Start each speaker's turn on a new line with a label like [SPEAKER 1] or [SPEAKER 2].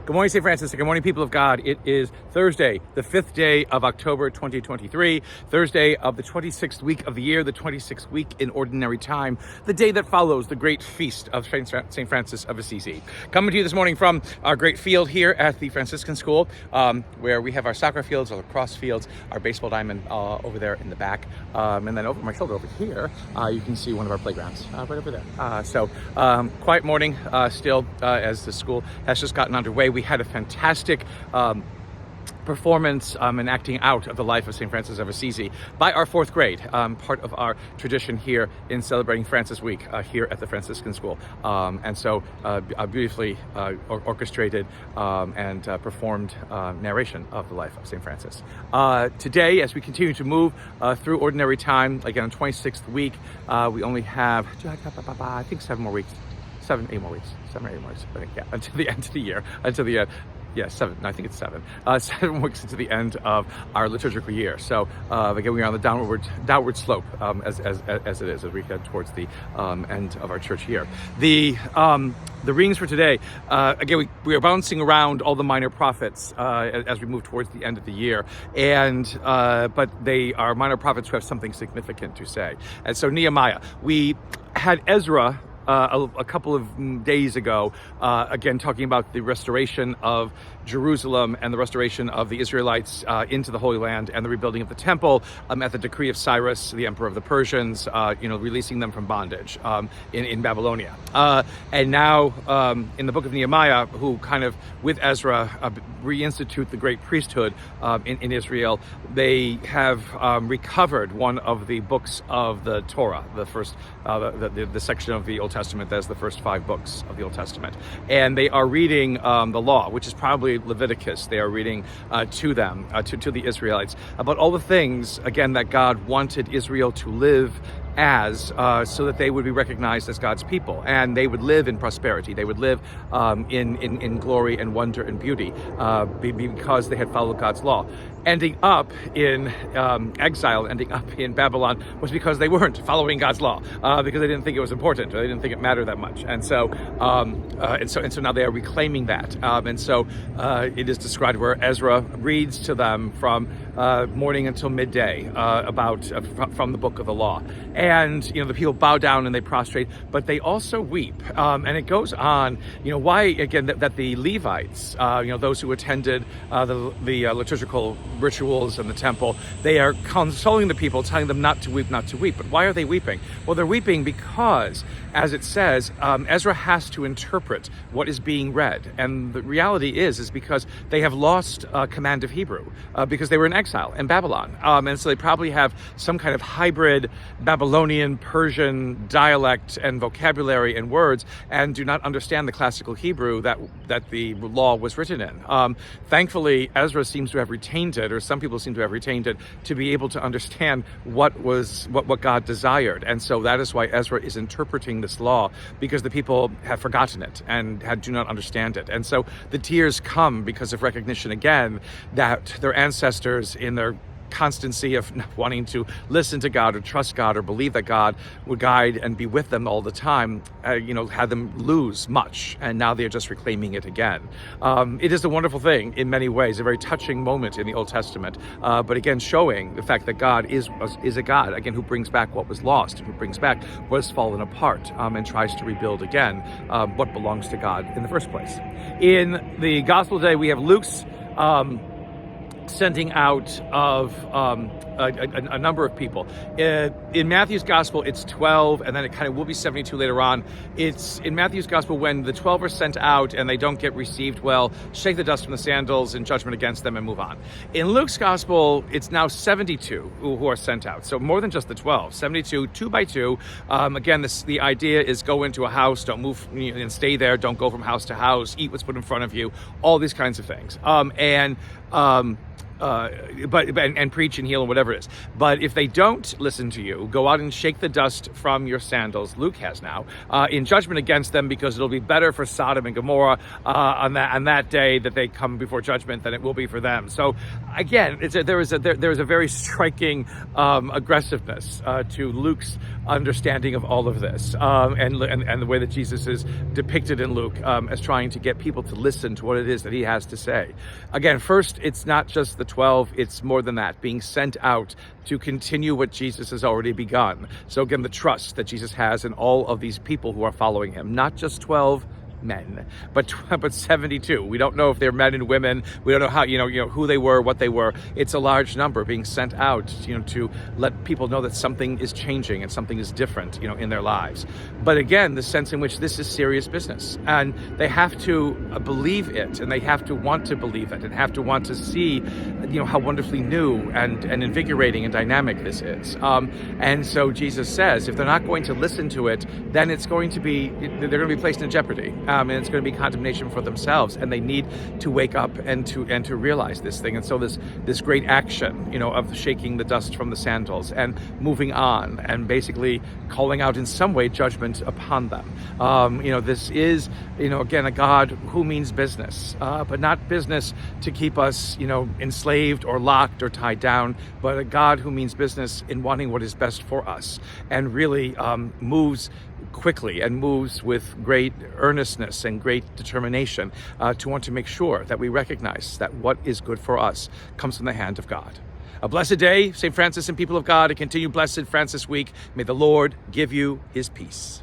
[SPEAKER 1] Good morning, St. Francis. Good morning, people of God. It is Thursday, the 5th day of October 2023, Thursday of the 26th week of the year, the 26th week in Ordinary Time, the day that follows the great feast of St. Francis of Assisi. Coming to you this morning from our great field here at the Franciscan School, where we have our soccer fields, our lacrosse fields, our baseball diamond over there in the back. And then over my shoulder over here, you can see one of our playgrounds right over there. Quiet morning still as the school has just gotten underway. We had a fantastic performance and acting out of the life of St. Francis of Assisi by our fourth grade, part of our tradition here in celebrating Francis Week here at the Franciscan School. And so beautifully orchestrated and performed narration of the life of St. Francis. Today, as we continue to move through Ordinary Time, again, on 26th week, we only have, I think 7 or 8 more weeks, I think, yeah, until the end of the year, yeah, 7. No, I think it's 7. 7 weeks into the end of our liturgical year. So again, we are on the downward slope as it is as we head towards the end of our church year. The readings for today, again, we are bouncing around all the minor prophets as we move towards the end of the year, and but they are minor prophets who have something significant to say. And so Nehemiah, we had Ezra a couple of days ago, again, talking about the restoration of Jerusalem and the restoration of the Israelites into the Holy Land and the rebuilding of the temple at the decree of Cyrus, the emperor of the Persians, releasing them from bondage in Babylonia. And now in the book of Nehemiah, who kind of, with Ezra, reinstitute the great priesthood in Israel, they have recovered one of the books of the Torah, the first, the section of the Old Testament that is the first 5 books of the Old Testament. And they are reading the law, which is probably Leviticus. They are reading to them, to the Israelites, about all the things, again, that God wanted Israel to live as, so that they would be recognized as God's people, and they would live in prosperity. They would live in glory and wonder and beauty because they had followed God's law. Ending up in exile, ending up in Babylon, was because they weren't following God's law, because they didn't think it was important, or they didn't think it mattered that much. And so now they are reclaiming that. And so it is described where Ezra reads to them from morning until midday from the book of the law. And the people bow down and they prostrate, but they also weep. And it goes on. Why again that the Levites, those who attended the liturgical rituals in the temple, they are consoling the people, telling them not to weep, not to weep. But why are they weeping? Well, they're weeping because, as it says, Ezra has to interpret what is being read. And the reality is because they have lost command of Hebrew because they were in exile in Babylon. And so they probably have some kind of hybrid Babylonian, Persian dialect and vocabulary and words, and do not understand the classical Hebrew that the law was written in. Thankfully, Ezra seems to have retained it, or some people seem to have retained it, to be able to understand what God desired. And so that is why Ezra is interpreting this law, because the people have forgotten it and do not understand it. And so the tears come because of recognition again that their ancestors, in their constancy of wanting to listen to God or trust God or believe that God would guide and be with them all the time, had them lose much, and now they're just reclaiming it again. It is a wonderful thing in many ways, a very touching moment in the Old Testament, but again showing the fact that God is a God, again, who brings back what was lost, who brings back what has fallen apart, and tries to rebuild again what belongs to God in the first place. In the Gospel today, we have Luke's sending out of a number of people. In Matthew's Gospel, it's 12, and then it kind of will be 72 later on. It's in Matthew's Gospel when the 12 are sent out and they don't get received well, shake the dust from the sandals in judgment against them and move on. In Luke's Gospel, it's now 72 who are sent out. So more than just the 12, 72, 2 by 2. Again, the idea is go into a house, don't move and stay there, don't go from house to house, eat what's put in front of you, all these kinds of things. and preach and heal and whatever it is. But if they don't listen to you, go out and shake the dust from your sandals, Luke has now, in judgment against them, because it'll be better for Sodom and Gomorrah on that day that they come before judgment than it will be for them. So again, there is a very striking aggressiveness to Luke's understanding of all of this, and the way that Jesus is depicted in Luke as trying to get people to listen to what it is that he has to say. Again, first, it's not just the 12, it's more than that, being sent out to continue what Jesus has already begun. So again, the trust that Jesus has in all of these people who are following him, not just 12 men, but 72. We don't know if they're men and women. We don't know how, who they were, what they were. It's a large number being sent out, to let people know that something is changing and something is different, in their lives. But again, the sense in which this is serious business, and they have to believe it, and they have to want to believe it, and have to want to see, how wonderfully new and invigorating and dynamic this is. And so Jesus says, if they're not going to listen to it, then they're going to be placed in jeopardy. And it's going to be condemnation for themselves, and they need to wake up and to realize this thing. And so this great action, of shaking the dust from the sandals and moving on, and basically calling out in some way judgment upon them. This is, again, a God who means business, but not business to keep us, enslaved or locked or tied down, but a God who means business in wanting what is best for us, and really moves quickly and moves with great earnestness and great determination to want to make sure that we recognize that what is good for us comes from the hand of God. A blessed day, St. Francis and people of God, a continued blessed Francis week. May the Lord give you his peace.